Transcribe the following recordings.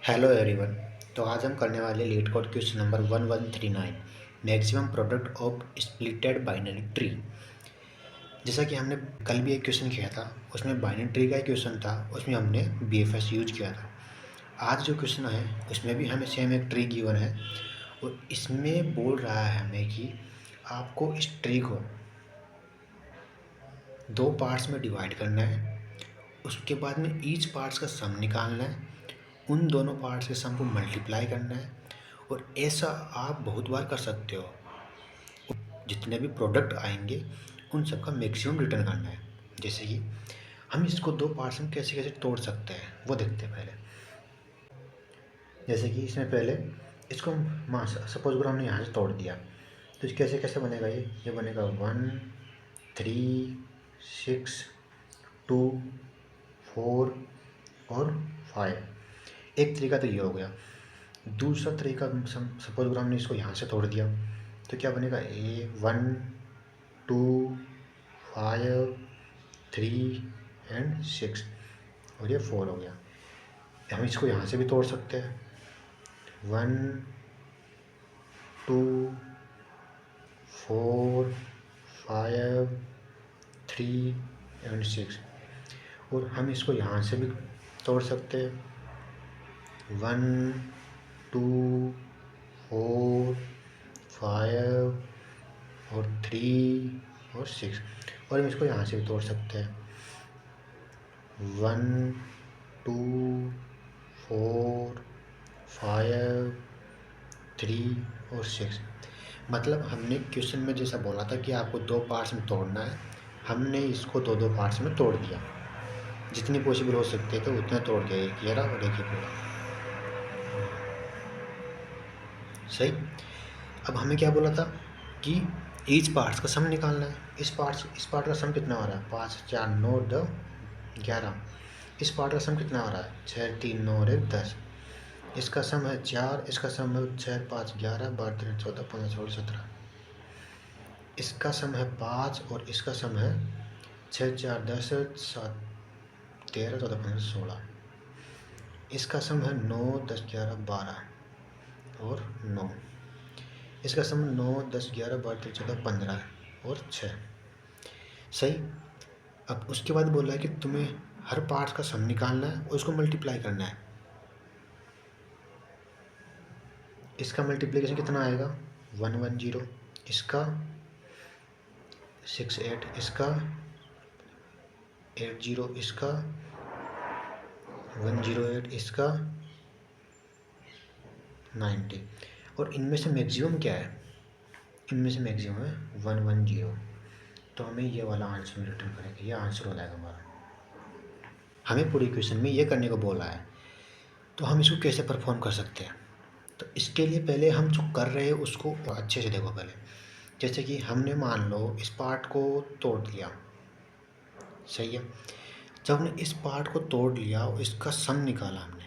Hello everyone. तो आज हम करने वाले leet code question number 1139 maximum product of splitted binary tree. जैसा कि हमने कल भी एक क्वेश्चन किया था, उसमें बाइनरी ट्री का क्वेश्चन था, उसमें हमने BFS यूज किया था। आज जो क्वेश्चन है उसमें भी हमें सेम एक ट्री गिवन है और इसमें बोल रहा है हमें कि आपको इस ट्री को दो पार्ट्स में डिवाइड करना है। उसके बाद में ईच पार्ट्स का सम निकालना है, उन दोनों पार्ट्स के सम को मल्टीप्लाई करना है और ऐसा आप बहुत बार कर सकते हो। जितने भी प्रोडक्ट आएंगे उन सब का मैक्सिमम रिटर्न करना है। जैसे कि हम इसको दो पार्ट्स में कैसे कैसे तोड़ सकते हैं वो देखते हैं पहले। जैसे कि इसमें पहले इसको सपोज अगर हमने यहाँ से तोड़ दिया तो कैसे कैसे बनेगा। ये बनेगा 1 3 6 2 4 और 5। एक तरीका तो ये हो गया। दूसरा तरीका सपोज अगर हमने इसको यहाँ से तोड़ दिया तो क्या बनेगा 1 2 5 3 एंड 6 और ये 4 हो गया। हम इसको यहाँ से भी तोड़ सकते हैं 1 2 4 5 3 एंड 6 और हम इसको यहाँ से भी तोड़ सकते हैं 1 2 4 5 और 3 और 6 और हम इसको यहाँ से भी तोड़ सकते हैं 1 2 4 5 3 और 6। मतलब हमने क्वेश्चन में जैसा बोला था कि आपको दो पार्ट्स में तोड़ना है, हमने इसको दो दो पार्ट्स में तोड़ दिया। जितनी पॉसिबल हो सकते थे उतना तोड़ दिया, एक ये रहा और एक ही पूरा। सही। अब हमें क्या बोला था कि ईच पार्ट्स का सम निकालना है। इस पार्ट का सम कितना हो रहा है 5 4 9 10 11। इस पार्ट का सम कितना हो रहा है 6 3 9 और 1 10। इसका सम है 4, इसका सम है 6 5 11 12 13 14 15 16 17। इसका सम है 5 और इसका सम है 6 4 10 7 13 14 15 16। इसका सम है 9 10 11 12 और 9। इसका सम 9 10 11 12 13 14 15 और 6। सही। अब उसके बाद बोला है कि तुम्हें हर पार्ट का सम निकालना है और उसको मल्टीप्लाई करना है। इसका मल्टीप्लिकेशन कितना आएगा 110, इसका 68, इसका 80, इसका 108, इसका 90। और इनमें से मैक्सिमम क्या है, इनमें से मैक्सिमम है 110। तो हमें ये वाला आंसर रिटर्न करेंगे, ये आंसर हो जाएगा हमारा। हमें पूरी क्वेश्चन में ये करने को बोला है, तो हम इसको कैसे परफॉर्म कर सकते हैं। तो इसके लिए पहले हम जो कर रहे हैं उसको अच्छे से देखो पहले। जैसे कि हमने मान लो इस पार्ट को तोड़ दिया, सही है। जब हमने इस पार्ट को तोड़ लिया और इसका सम निकाला हमने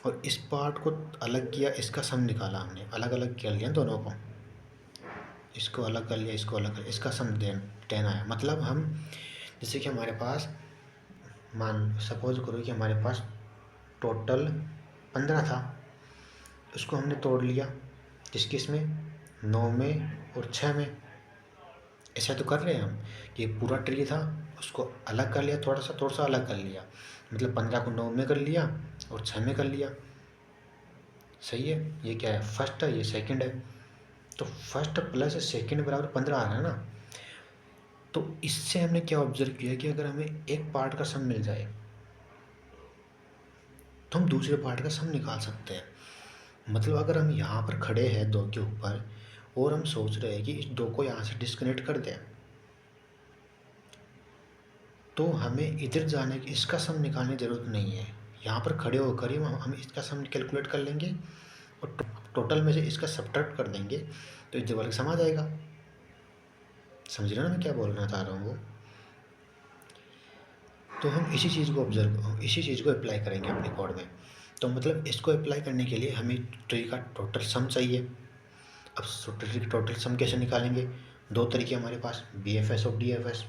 और इस पार्ट को अलग किया, इसका सम निकाला हमने, अलग अलग कर लिया दोनों को, इसको अलग कर लिया, इसको अलग कर लिया, इसका सम 10 आया। मतलब हम जैसे कि हमारे पास सपोज करो कि हमारे पास टोटल 15 था, उसको हमने तोड़ लिया किस में 9 में और 6 में। ऐसा तो कर रहे हैं हम कि पूरा ट्री था उसको अलग कर लिया, थोड़ा सा अलग कर लिया। मतलब 15 को 9 में कर लिया और 6 में कर लिया। सही है। ये क्या है फर्स्ट है, ये सेकंड है। तो फर्स्ट प्लस सेकंड बराबर 15 आ रहा है ना। तो इससे हमने क्या ऑब्जर्व किया कि अगर हमें एक पार्ट का सम मिल जाए तो हम दूसरे पार्ट का सम निकाल सकते हैं। मतलब अगर हम यहाँ पर खड़े हैं 2 के ऊपर और हम सोच रहे हैं कि इस 2 को यहाँ से डिस्कनेक्ट कर दें, तो हमें इधर जाने की इसका सम निकालने की ज़रूरत नहीं है। यहाँ पर खड़े होकर ही हम इसका सम कैलकुलेट कर लेंगे और टोटल में से इसका सब्ट्रैक्ट कर देंगे तो इस जगह सम आ जाएगा। समझ रहे हो ना मैं क्या बोलना चाह रहा हूँ वो। तो हम इसी चीज़ को अप्लाई करेंगे अपने कोड में। तो मतलब इसको अप्लाई करने के लिए हमें ट्री का टोटल सम चाहिए। अब ट्री का टोटल सम कैसे निकालेंगे, 2 तरीके हमारे पास, BFS और DFS।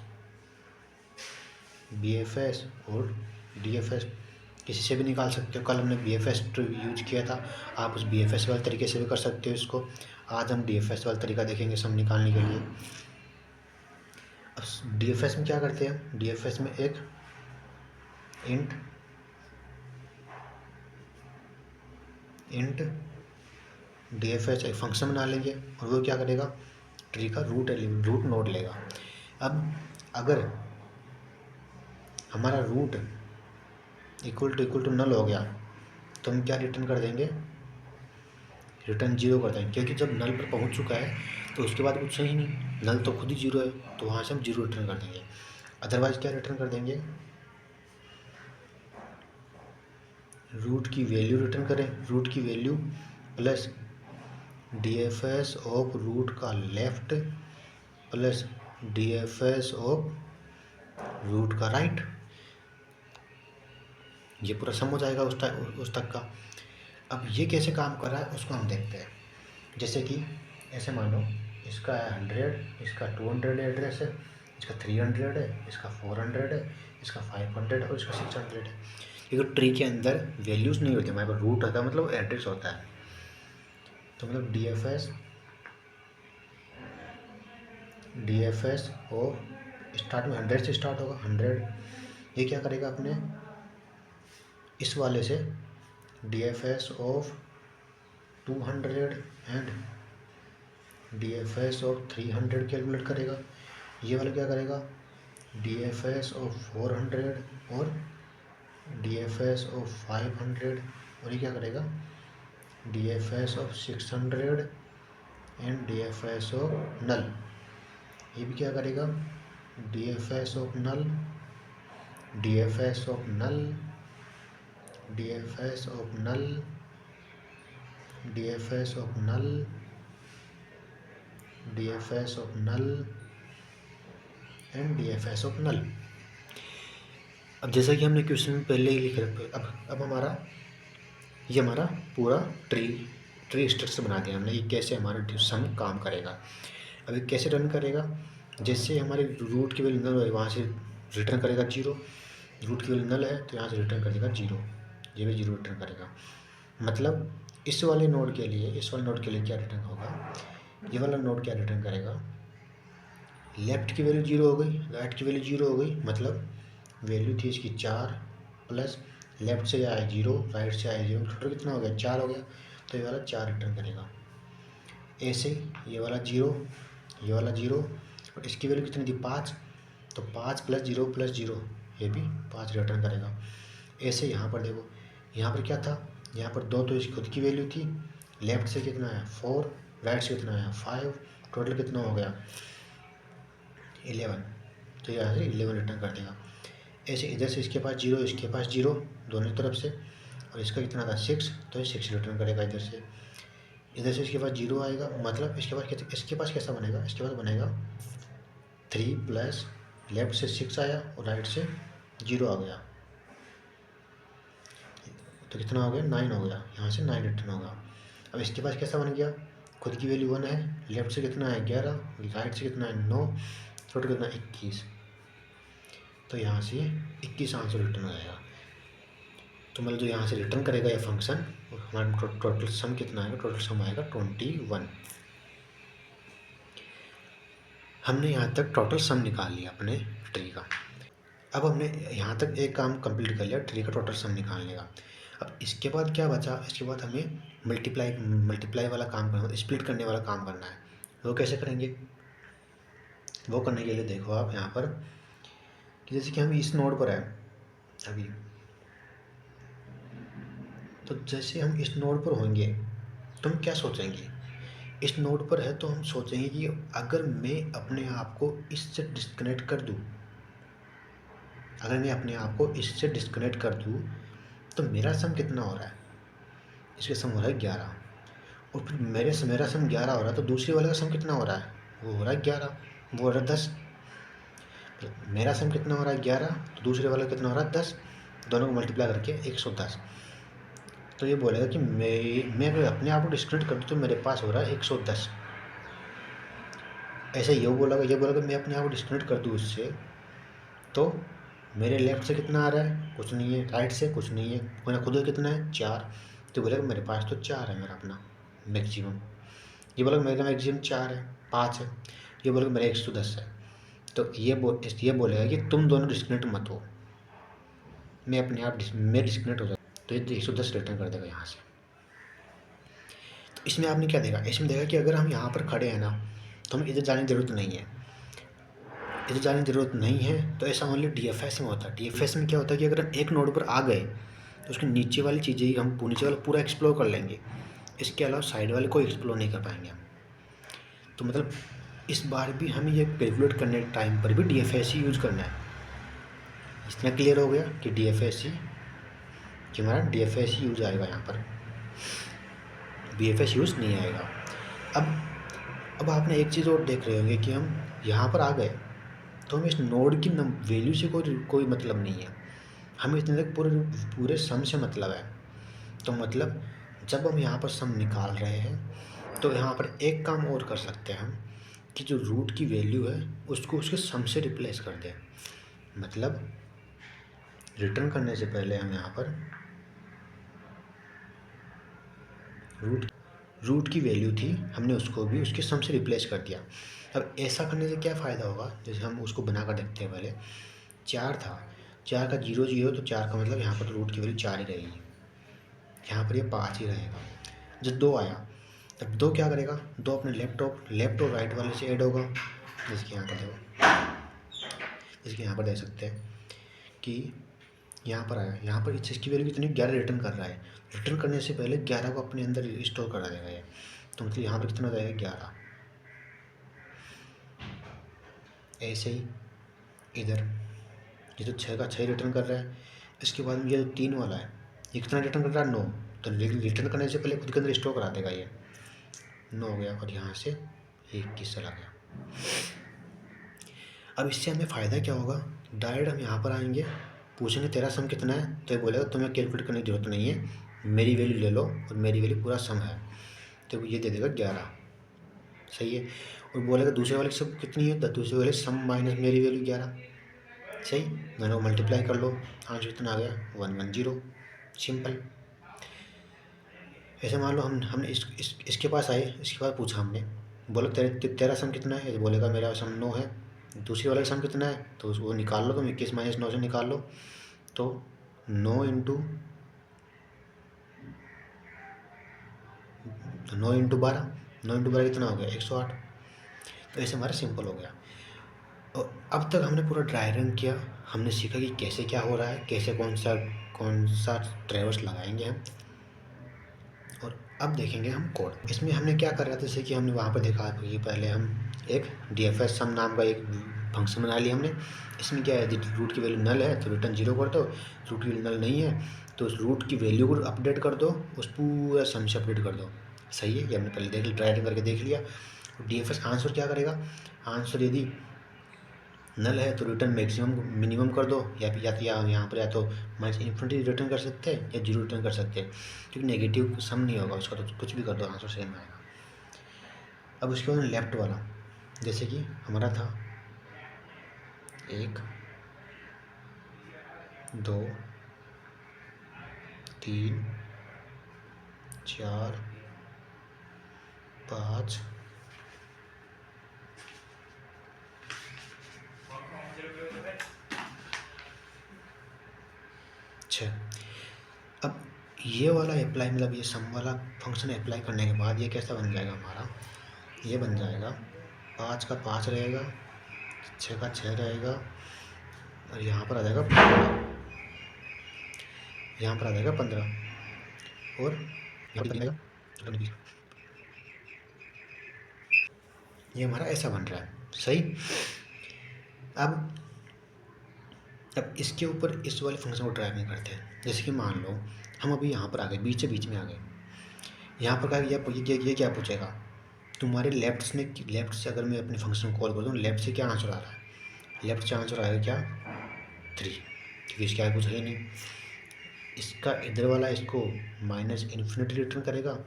BFS और DFS। किसी से भी निकाल सकते हो। कल हमने BFS यूज किया था, आप उस BFS वाले तरीके से भी कर सकते हो इसको। आज हम DFS वाला तरीका देखेंगे सम निकालने के लिए। अब DFS में क्या करते हैं, DFS में एक इंट DFS एक फंक्शन बना लेंगे और वो क्या करेगा, ट्री का रूट नोड लेगा। अब अगर हमारा रूट इक्वल टू नल हो गया तो हम क्या रिटर्न कर देंगे, रिटर्न 0 कर देंगे, क्योंकि जब नल पर पहुंच चुका है तो उसके बाद कुछ ही नहीं, नल तो खुद ही 0 है, तो वहाँ से हम 0 रिटर्न कर देंगे। अदरवाइज क्या रिटर्न कर देंगे, रूट की वैल्यू रिटर्न करें, रूट की value plus DFS of root का left plus DFS of root का राइट। ये पूरा सम हो जाएगा उस तक का। अब ये कैसे काम कर रहा है उसको हम देखते हैं। जैसे कि ऐसे मान लो इसका है 100, इसका 200 एड्रेस है, इसका 300 है, इसका 400 है, इसका 500 और इसका 600 है। ये ट्री के अंदर वैल्यूज़ नहीं होती, हमारे पास रूट होता है, मतलब एड्रेस होता है। तो मतलब DFS और स्टार्ट में 100 से स्टार्ट होगा, 100। ये क्या करेगा अपने इस वाले से DFS of 200 and DFS of 300 calculate करेगा। ये वाला क्या करेगा, DFS ऑफ 400 और DFS ऑफ 500। और ये क्या करेगा, DFS of 600 and DFS of null. ये भी क्या करेगा, DFS of null, DFS of null, DFS of null, DFS of null, DFS of null and DFS of null. अब जैसा कि हमने क्वेश्चन में पहले ही लिख रखा है, अब ये हमारा पूरा ट्री स्ट्रक्चर बना दिया हमने। ये कैसे हमारा सम काम करेगा, अब ये कैसे रन करेगा, जैसे हमारे रूट की वैल्यू नल है वहाँ से रिटर्न करेगा 0, रूट की वैल्यू नल है तो यहाँ से रिटर्न कर देगा 0, ये भी 0 रिटर्न करेगा। मतलब इस वाले नोड के लिए क्या रिटर्न होगा, ये वाला नोड क्या रिटर्न करेगा, लेफ्ट की वैल्यू 0 हो गई, राइट की वैल्यू 0 हो गई, मतलब वैल्यू थी इसकी 4 प्लस लेफ्ट से आए 0, राइट से आए 0, टोटल कितना हो गया 4 हो गया, तो ये वाला 4 रिटर्न करेगा। ऐसे ये वाला 0, ये वाला 0 और इसकी वैल्यू कितनी थी 5, तो 5 प्लस 0 ये भी 5 रिटर्न करेगा। ऐसे यहाँ पर देखो, यहाँ पर क्या था, यहाँ पर 2 तो इसकी खुद की वैल्यू थी, लेफ्ट से कितना है 4, राइट से कितना है 5, टोटल कितना हो गया 11, तो यहाँ से 11 रिटर्न कर देगा। ऐसे इधर से इसके पास 0, इसके पास 0 दोनों तरफ से, और इसका कितना था 6, तो ये 6 रिटर्न करेगा। इधर से इसके पास 0 आएगा, मतलब इसके पास कैसा बनेगा, इसके पास बनेगा 3 प्लस लेफ्ट से 6 आया और राइट से 0 आ गया, तो कितना हो गया 9 हो गया, यहाँ से 9 रिटर्न होगा। अब इसके पास कैसा बन गया, खुद की वैल्यू 1 है, लेफ्ट से कितना है 11, राइट से कितना है 9, टोटल कितना 21, तो यहाँ से 21 आंसर रिटर्न हो जाएगा। तो मतलब जो यहाँ से रिटर्न करेगा ये फंक्शन, हमारा टोटल सम कितना आएगा, टोटल सम आएगा 21। हमने यहाँ तक टोटल सम निकाल लिया अपने ट्री का। अब हमने यहाँ तक एक काम कंप्लीट कर लिया, ट्री का टोटल सम निकालने का। अब इसके बाद क्या बचा, इसके बाद हमें मल्टीप्लाई वाला काम करना, स्प्लिट करने वाला काम करना है। वो कैसे करेंगे, वो करने के लिए देखो आप यहाँ पर कि जैसे कि हम इस नोड पर है अभी, तो जैसे हम इस नोड पर होंगे तो हम क्या सोचेंगे, इस नोड पर है तो हम सोचेंगे कि अगर मैं अपने आप को इससे डिस्कनेक्ट कर दूँ, तो मेरा सम कितना हो रहा है, इसका सम हो रहा है 11, और फिर मेरा सम 11 हो रहा है, तो दूसरे वाले का सम कितना हो रहा है, वो हो रहा है 11, वो हो रहा है 10। मेरा सम कितना हो रहा है 11, तो दूसरे वाला कितना हो रहा है 10, दोनों को मल्टीप्लाई करके 110। तो ये बोलेगा कि मैं अगर अपने आप को डिस्कनेक्ट कर दूँ तो मेरे पास हो रहा है 110। ऐसे ये बोलेगा मैं अपने आप को डिस्कनेक्ट कर दूँ उससे तो मेरे लेफ्ट से कितना आ रहा है, कुछ नहीं है, राइट से कुछ नहीं है, मेरा खुद का कितना है 4। तो बोलेगा मेरे पास तो 4 है मेरा अपना मैक्सिमम। ये बोलेगा मेरा मैक्सिमम 4 है, 5 है। ये बोलेगा मेरा 110 है। तो ये बोलेगा कि तुम दोनों डिस्कनेक्ट मत हो, मैं अपने आप मैं डिस्कनेक्ट हो जाता। तो ये 110 रिटर्न कर देगा यहाँ से। तो इसमें आपने क्या देखा, इसमें देखा कि अगर हम यहाँ पर खड़े हैं ना, तो हमें इधर जाने की ज़रूरत नहीं है। इधर जाने की ज़रूरत नहीं है तो ऐसा ओनली DFS में होता है। DFS में क्या होता है कि अगर हम एक नोड पर आ गए तो उसके नीचे वाली चीज़ें ही हम नीचे वाला पूरा एक्सप्लोर कर लेंगे, इसके अलावा साइड वाले को एक्सप्लोर नहीं कर पाएंगे हम। तो मतलब इस बार भी हमें ये कैलकुलेट करने के टाइम पर भी DFS ही यूज़ करना है। इतना क्लियर हो गया कि DFS ही, कि हमारा DFS ही यूज़ आएगा यहाँ पर, BFS यूज़ नहीं आएगा। अब आपने एक चीज़ और देख रहे होंगे कि हम यहाँ पर आ गए तो हमें इस नोड की वैल्यू से कोई मतलब नहीं है, हमें इतने तक पूरे पूरे सम से मतलब है। तो मतलब जब हम यहाँ पर सम निकाल रहे हैं तो यहाँ पर एक काम और कर सकते हैं हम, कि जो रूट की वैल्यू है उसको उसके सम से रिप्लेस कर दें। मतलब रिटर्न करने से पहले हम यहाँ पर रूट की वैल्यू थी, हमने उसको भी उसके सम से रिप्लेस कर दिया। अब ऐसा करने से क्या फ़ायदा होगा, जैसे हम उसको बना कर देखते हैं। पहले 4 था, 4 का 0 0, तो 4 का मतलब यहाँ पर रूट की वैल्यू 4 ही रहेगी, यहाँ पर ये 5 ही रहेगा। जब 2 आया तब 2 क्या करेगा, 2 अपने लेफ्ट और राइट वाले से ऐड होगा। जैसे कि यहाँ पर देखो, जैसे कि यहाँ पर देख सकते हैं कि यहाँ पर आया, यहाँ पर इस चीज़ की वैल्यू कितनी 11 रिटर्न कर रहा है। रिटर्न करने से पहले 11 को अपने अंदर स्टोर करा देगा ये। तो मतलब यहाँ पर कितना हो जाएगा 11। ऐसे ही इधर ये तो 6 का 6 रिटर्न कर रहा है। इसके बाद में ये 3 वाला है, ये कितना रिटर्न कर रहा है 9। तो रिटर्न करने से पहले खुद के अंदर स्टोर करा देगा ये, 9 हो गया और यहाँ से 21 चला गया। अब इससे हमें फ़ायदा क्या होगा, डायरेक्ट हम यहाँ पर आएंगे, पूछेंगे तेरा सम कितना है, तो ये बोलेगा तुम्हें कैलकुलेट करने की ज़रूरत नहीं है, मेरी वैल्यू ले लो और मेरी वैल्यू पूरा सम है, तो ये दे देगा 11। सही है। और बोलेगा दूसरे वाले की सम कितनी है, तो दूसरे वाले सम माइनस मेरी वैल्यू 11। सही, दोनों को मल्टीप्लाई कर लो, आंसर कितना आ गया 110। सिंपल। ऐसे मान लो हमने इसके पास आए, इसके बाद पूछा हमने, बोला तेरा सम कितना है, ये बोलेगा मेरा सम 9 है। दूसरे वाले का सम कितना है, तो वो निकाल लो, तुम 21 माइनस 9 से निकाल लो। तो 9 इंटू 12, 9 इंटू 12 कितना हो गया 108। तो ऐसे हमारा सिंपल हो गया। और अब तक हमने पूरा ड्राई रन किया, हमने सीखा कि कैसे क्या हो रहा है, कैसे कौन सा ट्रेवर्स लगाएंगे हम। और अब देखेंगे हम कोड। इसमें हमने क्या कर रहा था, जैसे कि हमने वहाँ पर देखा कि पहले हम एक DFS सम नाम का एक फंक्शन बना लिया हमने। इसमें क्या है, यदि रूट की वैल्यू नल है तो रिटर्न 0 कर दो, रूट की वैल्यू नल नहीं है तो उस रूट की वैल्यू को अपडेट कर दो, उस पूरा सम से अपडेट कर दो। सही है, ये हमने पहले देख लिया, ड्राई रन करके देख लिया। DFS आंसर क्या करेगा, आंसर यदि नल है तो रिटर्न मैक्सिमम मिनिमम कर दो, या यहाँ पर या तो माइनस इन्फिनिटी रिटर्न कर सकते हैं या 0 रिटर्न कर सकते हैं, क्योंकि नेगेटिव सम नहीं होगा उसका, तो कुछ भी कर दो आंसर सेम आएगा। अब उसके बाद लेफ्ट वाला, जैसे कि हमारा था 1 2 3 4 5 6। अब ये वाला अप्लाई, मतलब ये सम वाला फंक्शन अप्लाई करने के बाद ये कैसा बन जाएगा हमारा, ये बन जाएगा 5 का 5 रहेगा, 6 का 6 रहेगा, और यहाँ पर आ जाएगा 15, यहाँ पर आ जाएगा 15, और यहाँ पर जाएगा, ये हमारा ऐसा बन रहा है। सही। अब इसके ऊपर इस वाले फंक्शन को ड्राइव नहीं करते हैं। जैसे कि मान लो हम अभी यहाँ पर आ गए, बीच में आ गए, यहाँ पर ये क्या पूछेगा, तुम्हारे लेफ्ट से अगर मैं अपने फंक्शन को कॉल कर दूँ, लेफ्ट से क्या आंसर आ रहा है, लेफ्ट से आंसर आएगा क्या 3, क्योंकि इसके आगे कुछ है नहीं। इसका इधर वाला इसको माइनस इन्फिनिटी रिटर्न करेगा,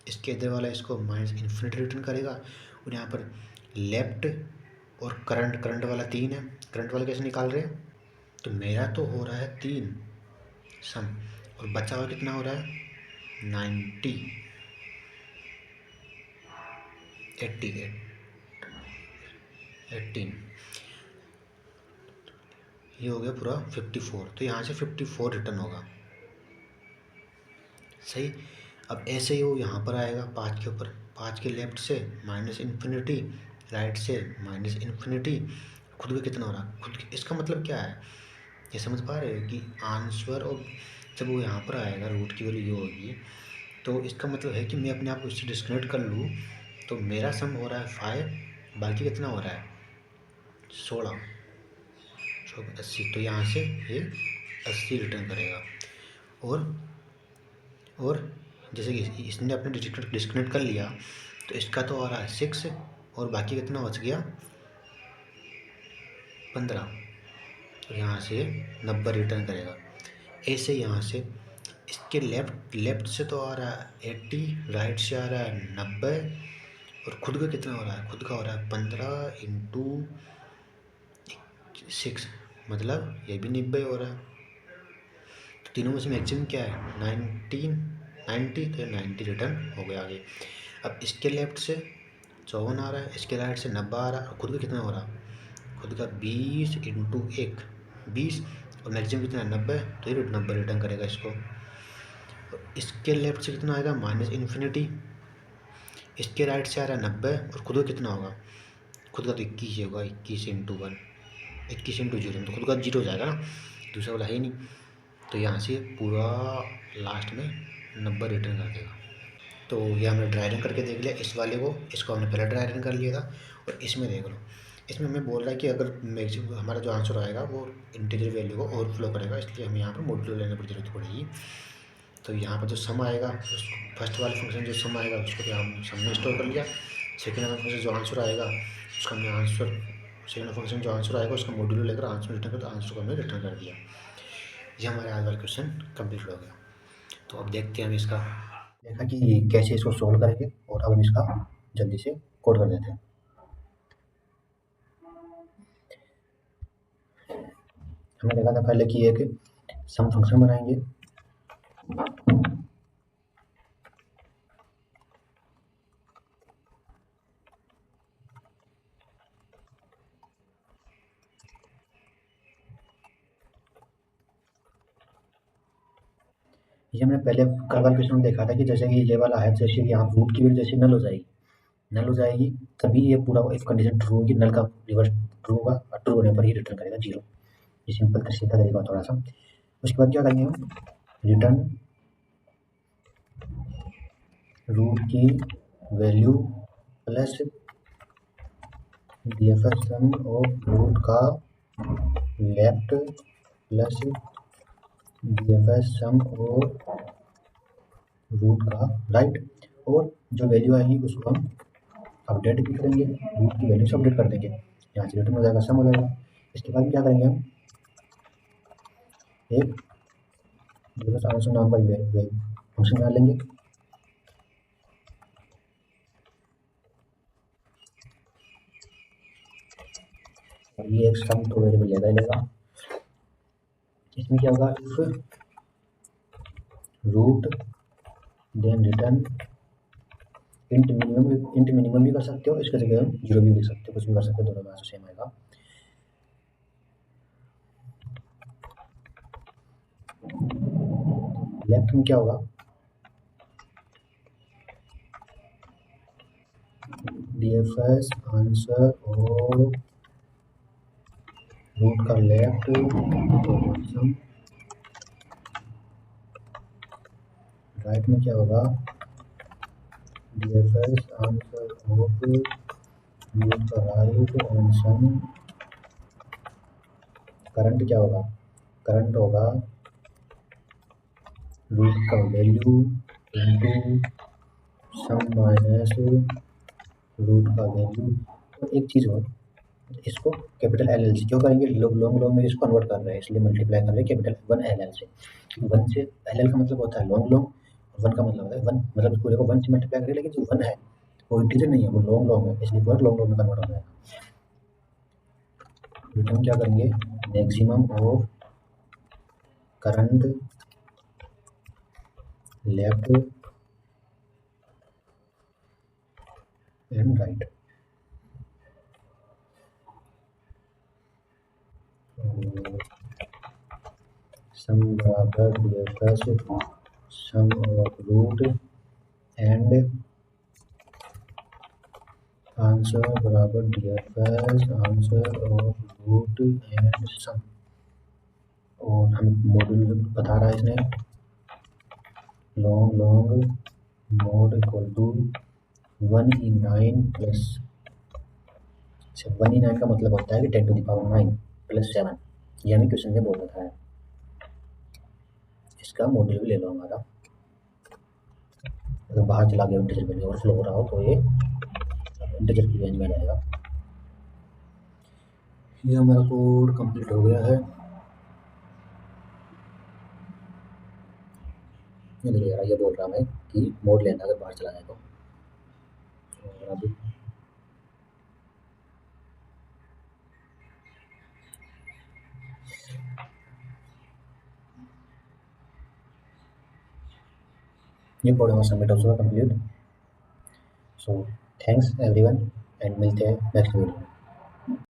इसके इधर वाला इसको माइनस इन्फिनिटी रिटर्न करेगा, और यहाँ पर लेफ्ट और करंट वाला 3 है, करंट वाला कैसे निकाल रहे हैं, तो मेरा तो हो रहा है 3 सम, और बचा हुआ कितना हो रहा है 90 80 18, ये हो गया पूरा 54। तो यहाँ से 54 रिटर्न होगा, सही। अब ऐसे ही वो यहाँ पर आएगा 5 के ऊपर, 5 के लेफ्ट से माइनस इन्फिनिटी, राइट से माइनस इन्फिनिटी, खुद का कितना हो रहा है खुद, इसका मतलब क्या है, ये समझ पा रहे हो कि आंसर, और जब वो यहाँ पर आएगा रूट की वैल्यू ये होगी, तो इसका मतलब है कि मैं अपने आप को इससे डिस्कनेक्ट कर लूँ, तो मेरा सम हो रहा है 5, बाकी कितना हो रहा है 16, 80। तो यहाँ से ये 80 रिटर्न करेगा। और जैसे कि इसने अपने डिस्कनेक्ट कर लिया, तो इसका तो आ रहा है 6, और बाकी कितना बच गया 15, तो यहाँ से 90 रिटर्न करेगा। ऐसे यहाँ से इसके लेफ्ट से तो आ रहा है 80, राइट से आ रहा है 90, और खुद का कितना हो रहा है, खुद का हो रहा है 15 इंटू 6, मतलब ये भी 90 हो रहा है। तो तीनों में से मैक्सिमम क्या है 90, तो 90 रिटर्न हो गया आगे। अब इसके लेफ्ट से 54 आ रहा है, इसके राइट से 90 आ रहा है, और खुद का कितना हो रहा है, खुद का 20 इंटू 1 20, और मैक्सिमम कितना है 90, तो ये 90 रिटर्न करेगा इसको। और इसके लेफ्ट से कितना आएगा माइनस इन्फिनिटी, इसके राइट से आ रहा है 90, और खुद का कितना होगा, खुद का तो 21 होगा, 21 इंटू 1, 21 इंटू 0, तो खुद का 0 हो जाएगा ना, दूसरा वाला है ही नहीं। तो यहाँ से पूरा लास्ट में 90 रिटर्न कर देगा। तो ये हमने ड्राई रन करके देख लिया इस वाले को, इसको हमने पहले ड्राई रन कर लिया था। और इसमें देख लो, इसमें हमें बोल रहा है कि अगर मैक्सिमम हमारा जो आंसर आएगा वो इंटीजर वैल्यू को ओवरफ्लो करेगा, इसलिए हमें यहाँ पर मॉड्यूलर लेने की जरूरत पड़ेगी। तो यहाँ पर जो सम आएगा, फर्स्ट वाले फंक्शन जो सम आएगा उसको भी हम सम में स्टोर कर लिया। सेकेंड वाला फंक्शन जो आंसर आएगा उसका हमने सेकेंड फंक्शन जो आंसर आएगा उसका मॉड्यूलर लेकर आंसर रिटर्न कर, तो आंसर को हमने रिटर्न कर दिया। ये हमारे आज वाला क्वेश्चन कंप्लीट हो गया। तो अब देखते हैं हम इसका, देखा कि कैसे इसको सोल्व करेंगे, और अब हम इसका जल्दी से कोड कर देते हैं। हमने देखा था पहले कि एक सम फंक्शन बनाएंगे, ये हमने पहले कल वाले क्वेश्चन में देखा था कि जैसे कि ये वाला है, जैसे कि यहाँ रूट की वैल्यू जैसे नल हो जाएगी तभी ये पूरा इफ कंडीशन ट्रू होगी, नल का रिवर्स ट्रू होगा, और ट्रू होने पर ही रिटर्न करेगा 0। ये सिंपल सीधा तरीका थोड़ा सा। उसके बाद क्या करेंगे हम, रिटर्न रूट की value plus DFS sum of root का left plus DFS sum of root का राइट, और जो वैल्यू आएगी उसको हम अपडेट भी करेंगे, रूट की वैल्यू से अपडेट कर देंगे, यहाँ से रिटर्न हो जाएगा, सम हो जाएगा। इसके बाद क्या करेंगे हम, एक डीएफएस आंसर नाम का फंक्शन बना लेंगे, और ये एक सम तो वेरिएबल लेगा। इसमें क्या होगा, if root then return int minimum भी कर सकते हो, इसके जगह हम 0 भी लिख सकते हो, कुछ भी कर सकते हो, दोनों में आंसर सेम आएगा। लेफ्ट में क्या होगा, डीएफएस आंसर और रूट का लेफ्ट, राइट में क्या होगा, डीएफएस आंसर ऑफ रूट का राइट एंड सम। करंट क्या होगा, करंट होगा रूट का value into sum minus root का वैल्यू। तो एक चीज़ और, इसको कैपिटल एल एल से क्यों करेंगे, लोग लॉन्ग लॉन्ग में इसको कन्वर्ट कर रहे हैं, इसलिए मल्टीप्लाई कर रहे हैं कैपिटल 1 एल एल से। 1 से एल एल का मतलब होता है लॉन्ग लॉन्ग, और 1 का मतलब होता है 1, मतलब इस पूरे को 1 से मल्टीप्लाई करें, लेकिन जो 1 है वो इंटीजर नहीं है, वो लॉन्ग लॉन्ग है, इसलिए पूरा लॉन्ग लॉन्ग में कन्वर्ट हो जाएगा। रिटर्न क्या करेंगे, maximum of current left and right. Sum बराबर DFS sum of root and answer बराबर DFS answer of root and sum. और हम मॉड्यूल बता रहा है इसने long long mod equal to 1/9 plus 1/9 का मतलब होता है कि 10⁹ प्लस 7। ये हमें क्वेश्चन में बोल रखा है। इसका मॉड्यूल भी ले लो हमारा। अगर बाहर चला गया इंटीजर वैल्यू ओवरफ्लो हो रहा हो तो ये इंटीजर की रेंज में रहेगा। ये हमारा कोड कंप्लीट हो गया है। ये देखिए यार, ये बोल रहा मैं कि मोड लेना अगर बाहर चला जाए तो। और अभी ये कोड हमारा सबमिट हो चुका complete. So thanks everyone and मिलते हैं नेक्स्ट वीडियो में।